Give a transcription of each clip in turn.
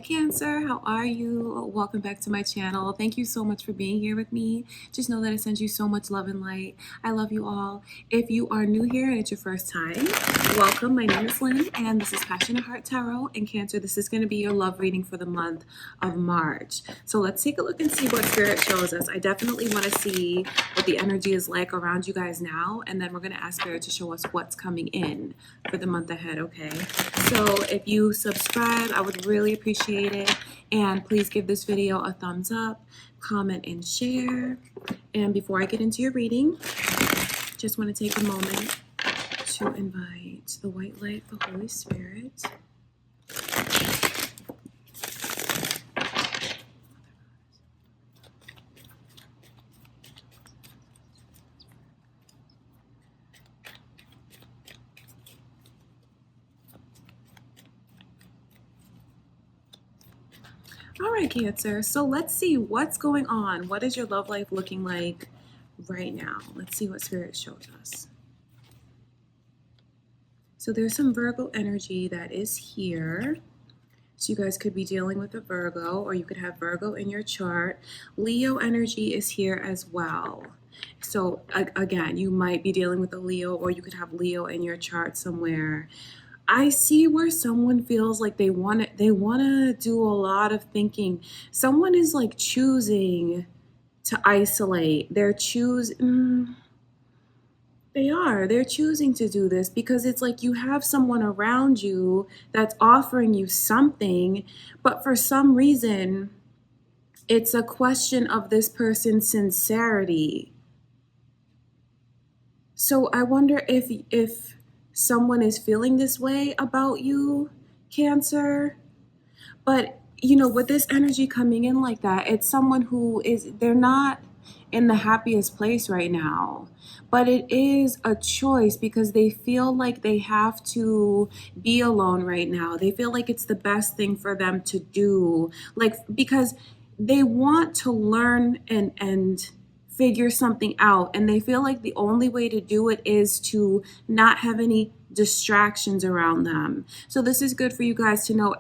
Cancer, how are you? Welcome back to my channel. Thank you so much for being here with me. Just know that I send you so much love and light. I love you all. If you are new here and it's your first time, welcome. My name is Lynn and this is Passionate Heart Tarot. And Cancer, this is going to be your love reading for the month of March. So let's take a look and see what Spirit shows us. I definitely want to see what the energy is like around you guys now, and then we're going to ask Spirit to show us what's coming in for the month ahead, okay? So if you subscribe, I would really appreciate it, and please give this video a thumbs up, comment, and share. And before I get into your reading, just want to take a moment to invite the white light, the Holy Spirit. All right, Cancer, so let's see what's going on. What is your love life looking like right now? Let's see what Spirit shows us. So there's some Virgo energy that is here. So you guys could be dealing with a Virgo, or you could have Virgo in your chart. Leo energy is here as well. So again, you might be dealing with a Leo, or you could have Leo in your chart somewhere. I see where someone feels like they want to do a lot of thinking. Someone is like choosing to isolate. They're choosing to do this because it's like you have someone around you that's offering you something, but for some reason it's a question of this person's sincerity. So I wonder if someone is feeling this way about you, Cancer. But you know, with this energy coming in like that, it's someone they're not in the happiest place right now, but it is a choice because they feel like they have to be alone right now. They feel like it's the best thing for them to do, like, because they want to learn and figure something out, and they feel like the only way to do it is to not have any distractions around them. So this is good for you guys to know,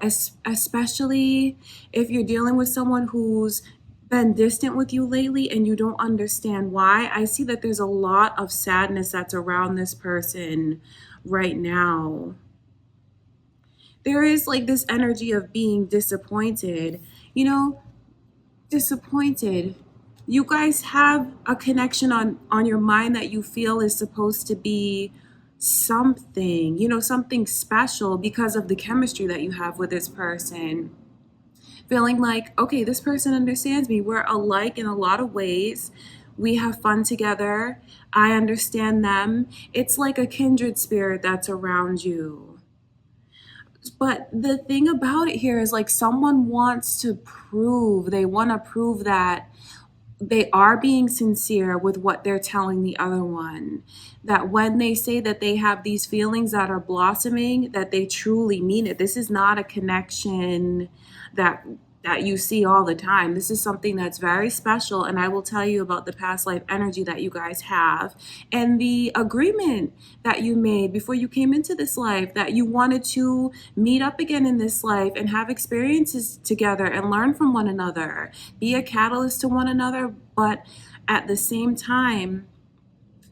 especially if you're dealing with someone who's been distant with you lately and you don't understand why. I see that there's a lot of sadness that's around this person right now. There is like this energy of being disappointed, you know, disappointed. You guys have a connection on your mind that you feel is supposed to be something, you know, something special because of the chemistry that you have with this person. Feeling like, okay, this person understands me. We're alike in a lot of ways. We have fun together. I understand them. It's like a kindred spirit that's around you. But the thing about it here is like someone wants to prove, they want to prove that they are being sincere with what they're telling the other one, that when they say that they have these feelings that are blossoming, that they truly mean it. This is not a connection that you see all the time. This is something that's very special, and I will tell you about the past life energy that you guys have and the agreement that you made before you came into this life, that you wanted to meet up again in this life and have experiences together and learn from one another, be a catalyst to one another, but at the same time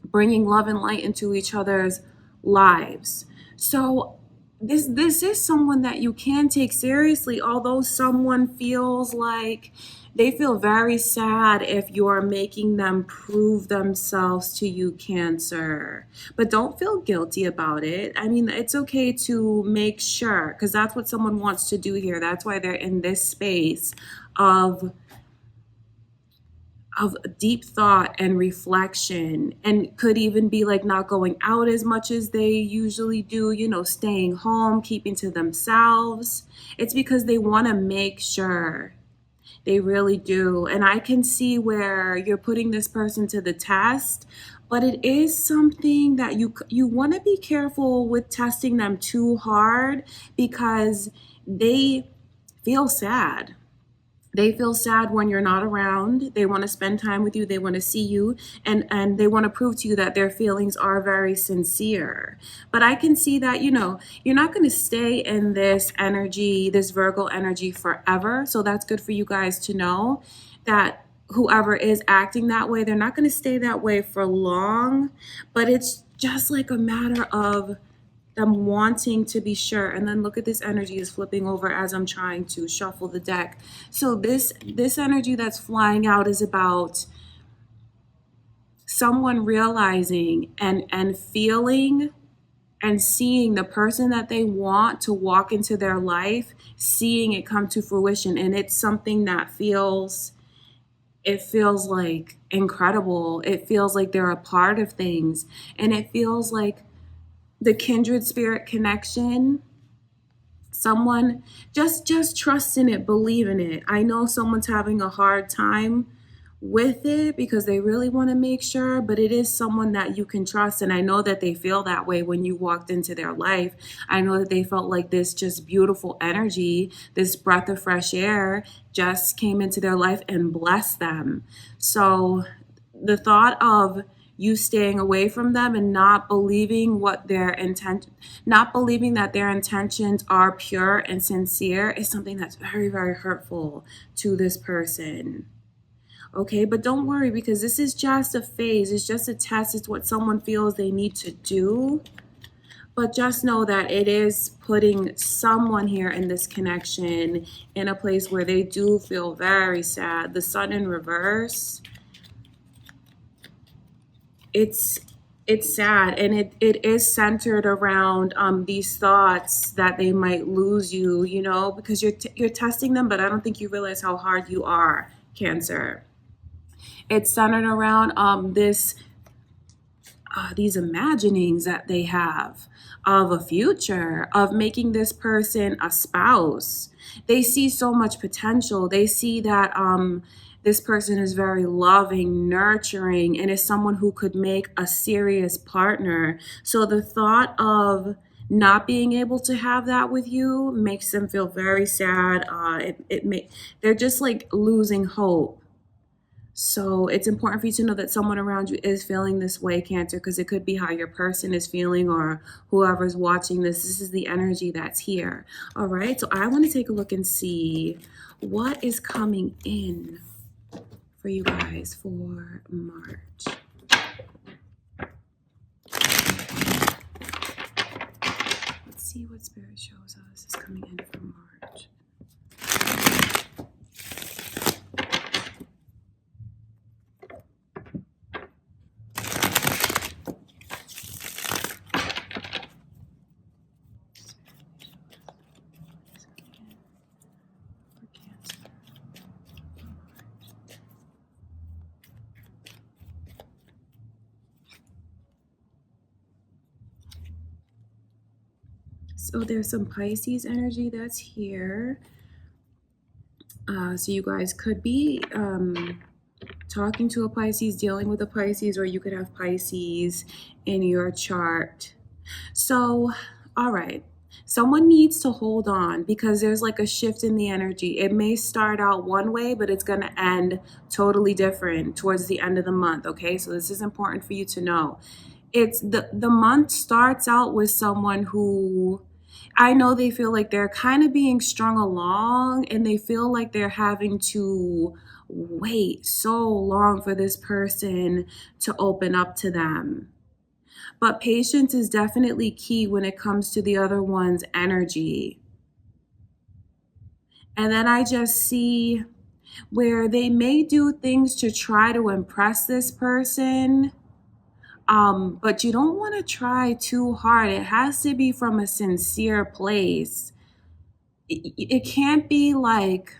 bringing love and light into each other's lives. So this is someone that you can take seriously, although someone feels like they feel very sad if you're making them prove themselves to you, Cancer. But don't feel guilty about it. I mean, it's okay to make sure, because that's what someone wants to do here. That's why they're in this space of deep thought and reflection, and could even be like not going out as much as they usually do, you know, staying home, keeping to themselves. It's because they want to make sure. They really do. And I can see where you're putting this person to the test, but it is something that you want to be careful with testing them too hard, because they feel sad. They feel sad when you're not around. They want to spend time with you. They want to see you, and they want to prove to you that their feelings are very sincere. But I can see that, you're not going to stay in this energy, this Virgo energy forever. So that's good for you guys to know that whoever is acting that way, they're not going to stay that way for long, but it's just like a matter of them wanting to be sure. And then look at this energy is flipping over as I'm trying to shuffle the deck. So this energy that's flying out is about someone realizing and feeling and seeing the person that they want to walk into their life, seeing it come to fruition. And it's something that feels like incredible. It feels like they're a part of things, and it feels like the kindred spirit connection. Someone just trust in it, believe in it. I know someone's having a hard time with it because they really want to make sure, but it is someone that you can trust. And I know that they feel that way when you walked into their life. I know that they felt like this just beautiful energy, this breath of fresh air just came into their life and blessed them. So the thought of you staying away from them and not believing not believing that their intentions are pure and sincere is something that's very, very hurtful to this person. Okay, but don't worry, because this is just a phase. It's just a test. It's what someone feels they need to do. But just know that it is putting someone here in this connection in a place where they do feel very sad. The Sun in reverse, it's sad, and it is centered around these thoughts that they might lose you, because you're testing them, but I don't think you realize how hard you are, Cancer. It's centered around these imaginings that they have of a future, of making this person a spouse. They see so much potential. They see that this person is very loving, nurturing, and is someone who could make a serious partner. So the thought of not being able to have that with you makes them feel very sad. They're just like losing hope. So it's important for you to know that someone around you is feeling this way, Cancer, because it could be how your person is feeling or whoever's watching this. This is the energy that's here. All right. So I want to take a look and see what is coming in for you guys for March. Let's see what Spirit shows us is coming in for March. So there's some Pisces energy that's here. So you guys could be talking to a Pisces, dealing with a Pisces, or you could have Pisces in your chart. So, all right. Someone needs to hold on because there's like a shift in the energy. It may start out one way, but it's going to end totally different towards the end of the month. Okay. So this is important for you to know. It's the month starts out with someone who I know they feel like they're kind of being strung along, and they feel like they're having to wait so long for this person to open up to them. But patience is definitely key when it comes to the other one's energy. And then I just see where they may do things to try to impress this person. But you don't want to try too hard. It has to be from a sincere place. It can't be like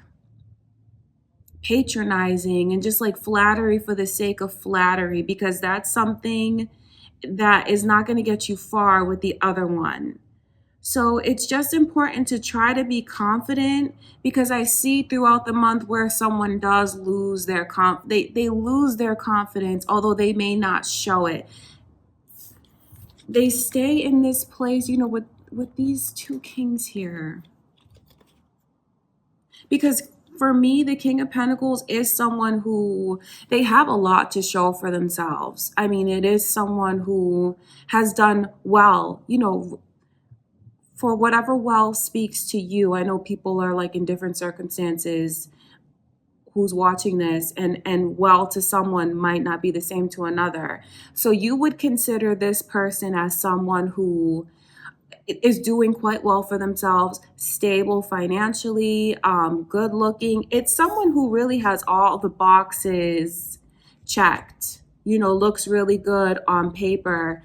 patronizing and just like flattery for the sake of flattery, because that's something that is not going to get you far with the other one. So it's just important to try to be confident, because I see throughout the month where someone does lose their they lose their confidence, although they may not show it. They stay in this place, with these two kings here. Because for me, the King of Pentacles is someone who they have a lot to show for themselves. I mean, it is someone who has done well, for whatever well speaks to you. I know people are like in different circumstances who's watching this, and well to someone might not be the same to another. So you would consider this person as someone who is doing quite well for themselves, stable financially, good looking. It's someone who really has all the boxes checked, looks really good on paper,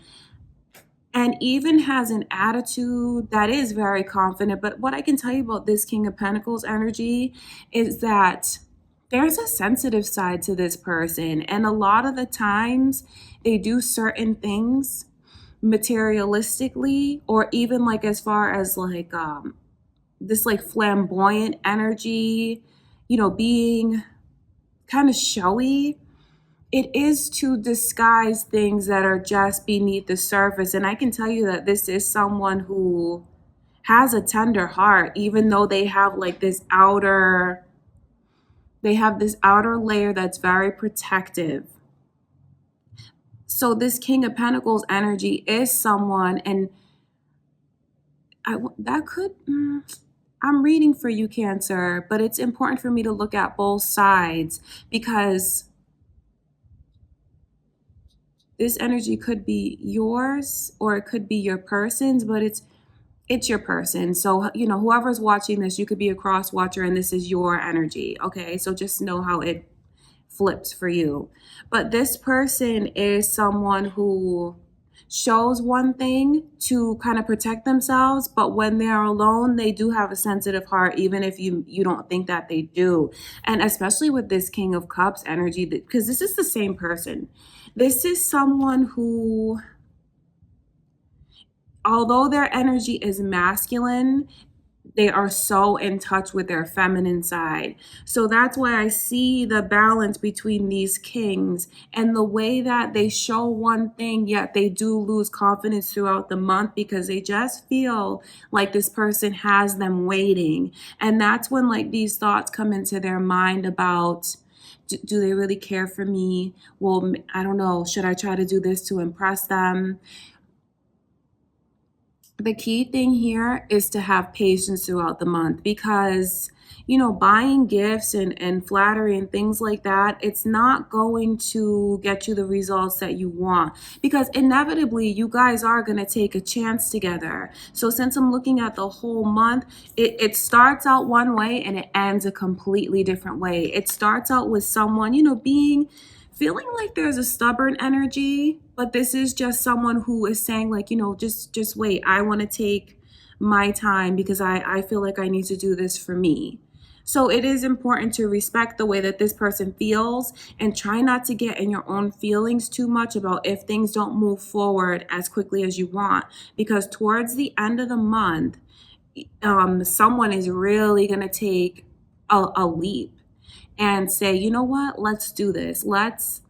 and even has an attitude that is very confident. But what I can tell you about this King of Pentacles energy is that there's a sensitive side to this person. And a lot of the times they do certain things materialistically, or even like as far as like this like flamboyant energy, being kind of showy. It is to disguise things that are just beneath the surface. And I can tell you that this is someone who has a tender heart, even though they have this outer layer that's very protective. So this King of Pentacles energy is someone, and I'm reading for you, Cancer, but it's important for me to look at both sides, because this energy could be yours or it could be your person's, but it's your person. So, whoever's watching this, you could be a cross watcher and this is your energy. Okay. So just know how it flips for you. But this person is someone who shows one thing to kind of protect themselves, but when they're alone, they do have a sensitive heart, even if you don't think that they do. And especially with this King of Cups energy, because this is the same person. This is someone who, although their energy is masculine, they are so in touch with their feminine side. So that's why I see the balance between these kings and the way that they show one thing, yet they do lose confidence throughout the month, because they just feel like this person has them waiting. And that's when these thoughts come into their mind about, do they really care for me? Well, I don't know. Should I try to do this to impress them? The key thing here is to have patience throughout the month, because buying gifts and flattery and things like that, it's not going to get you the results that you want, because inevitably you guys are going to take a chance together. So since I'm looking at the whole month, it starts out one way and it ends a completely different way. It starts out with someone feeling like there's a stubborn energy, but this is just someone who is saying just wait, I want to take my time because I feel like I need to do this for me. So it is important to respect the way that this person feels and try not to get in your own feelings too much about if things don't move forward as quickly as you want, because towards the end of the month, someone is really going to take a leap and say, you know what, let's do this. Let's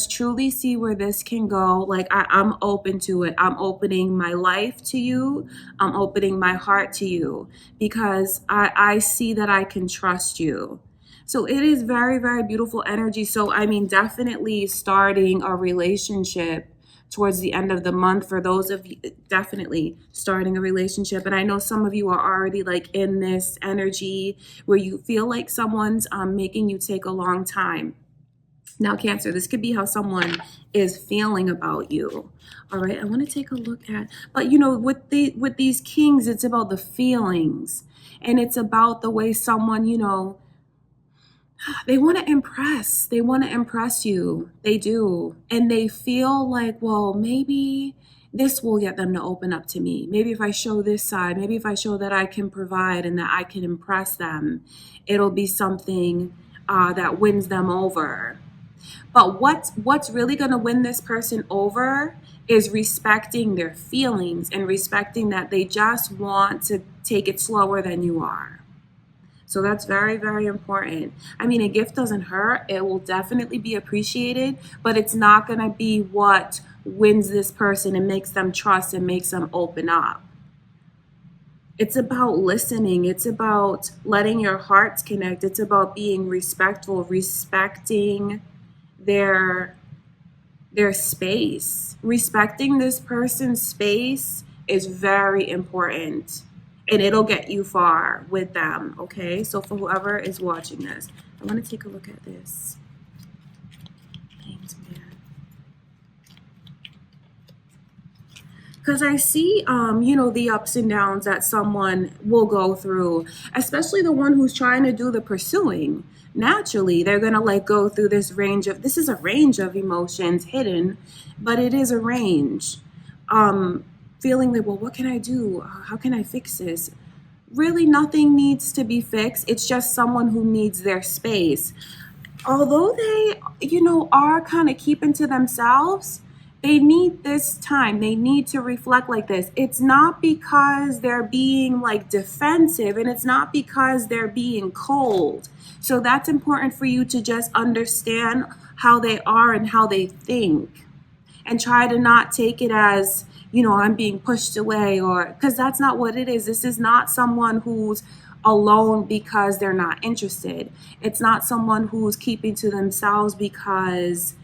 truly see where this can go. I'm open to it. I'm opening my life to you. I'm opening my heart to you, because I see that I can trust you. So it is very, very beautiful energy. So, definitely starting a relationship towards the end of the month, for those of you, definitely starting a relationship. And I know some of you are already in this energy where you feel like someone's making you take a long time. Now, Cancer, this could be how someone is feeling about you. All right, I want to take a look at, but with these kings, it's about the feelings, and it's about the way someone, they want to impress. They want to impress you. They do. And they feel like, well, maybe this will get them to open up to me. Maybe if I show this side, maybe if I show that I can provide and that I can impress them, it'll be something that wins them over. But what's really going to win this person over is respecting their feelings and respecting that they just want to take it slower than you are. So that's very, very important. A gift doesn't hurt. It will definitely be appreciated, but it's not going to be what wins this person and makes them trust and makes them open up. It's about listening. It's about letting your hearts connect. It's about being respectful, respecting their space. Respecting this person's space is very important, and it'll get you far with them, okay? So for whoever is watching this, I want to take a look at this. Hanged Man. Because I see, the ups and downs that someone will go through, especially the one who's trying to do the pursuing. Naturally, they're going to like go through this is a range of emotions hidden, but it is a range. Feeling like, well, what can I do? How can I fix this? Really, nothing needs to be fixed. It's just someone who needs their space. Although they, are kind of keeping to themselves, they need this time. They need to reflect like this. It's not because they're being like defensive, and it's not because they're being cold. So that's important for you to just understand how they are and how they think, and try to not take it as, I'm being pushed away, or because that's not what it is. This is not someone who's alone because they're not interested. It's not someone who's keeping to themselves because,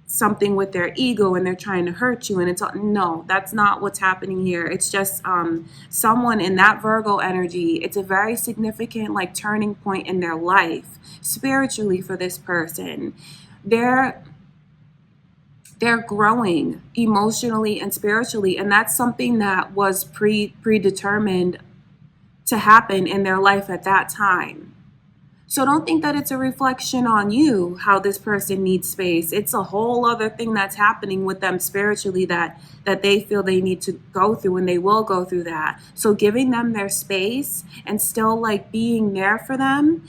something with their ego and they're trying to hurt you. And it's no, that's not what's happening here. It's just someone in that Virgo energy. It's a very significant like turning point in their life spiritually for this person. They're growing emotionally and spiritually, and that's something that was predetermined to happen in their life at that time. So don't think that it's a reflection on you how this person needs space. It's a whole other thing that's happening with them spiritually that they feel they need to go through, and they will go through that. So giving them their space and still like being there for them,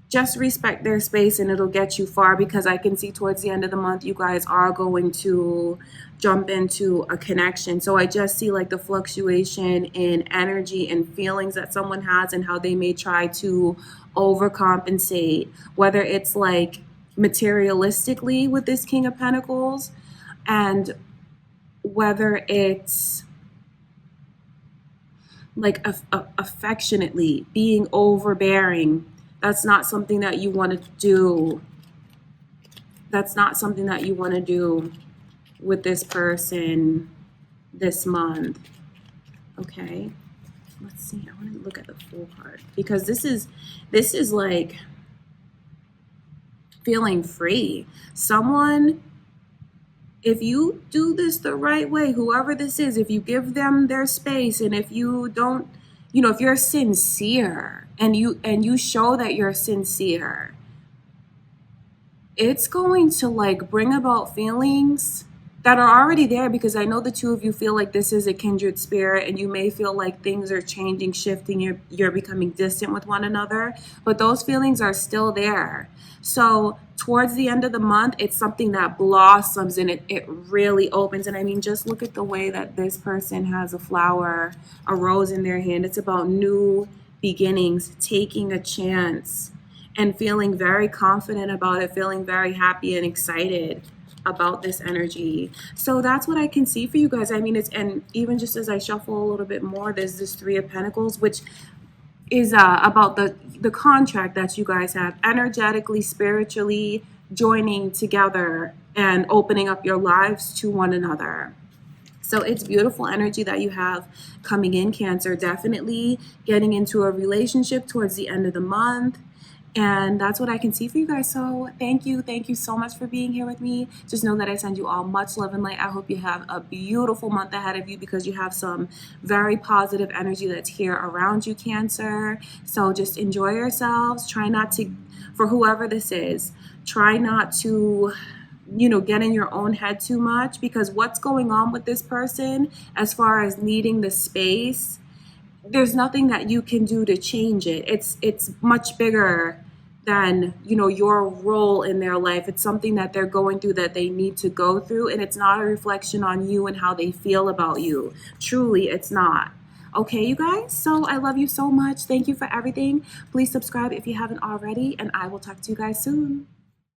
just respect their space, and it'll get you far, because I can see towards the end of the month you guys are going to jump into a connection. So I just see like the fluctuation in energy and feelings that someone has, and how they may try to overcompensate, whether it's like materialistically with this King of Pentacles, and whether it's like affectionately being overbearing. That's not something that you want to do. That's not something that you want to do with this person this month. Okay, let's see. I want to look at the Fool card, because this is like feeling free. Someone, if you do this the right way, whoever this is, if you give them their space, and if you don't, if you're sincere, and you show that you're sincere, it's going to like bring about feelings that are already there, because I know the two of you feel like this is a kindred spirit, and you may feel like things are changing, shifting, you're becoming distant with one another, but those feelings are still there. So towards the end of the month, it's something that blossoms, and it really opens. And I mean, just look at the way that this person has a rose in their hand. It's about new beginnings, taking a chance, and feeling very confident about it, feeling very happy and excited about this energy. So that's what I can see for you guys. I mean, and even just as I shuffle a little bit more, there's this Three of Pentacles, which is about the contract that you guys have energetically, spiritually joining together and opening up your lives to one another. So it's beautiful energy that you have coming in, Cancer. Definitely getting into a relationship towards the end of the month. And that's what I can see for you guys. So thank you so much for being here with me. Just know that I send you all much love and light. I hope you have a beautiful month ahead of you, because you have some very positive energy that's here around you, Cancer. So just enjoy yourselves. Try not to, for whoever this is, try not to get in your own head too much, because what's going on with this person as far as needing the space, there's nothing that you can do to change it. It's much bigger than your role in their life. It's something that they're going through, that they need to go through, and it's not a reflection on you and how they feel about you. Truly, it's not. Okay, you guys? So I love you so much. Thank you for everything. Please subscribe if you haven't already, and I will talk to you guys soon.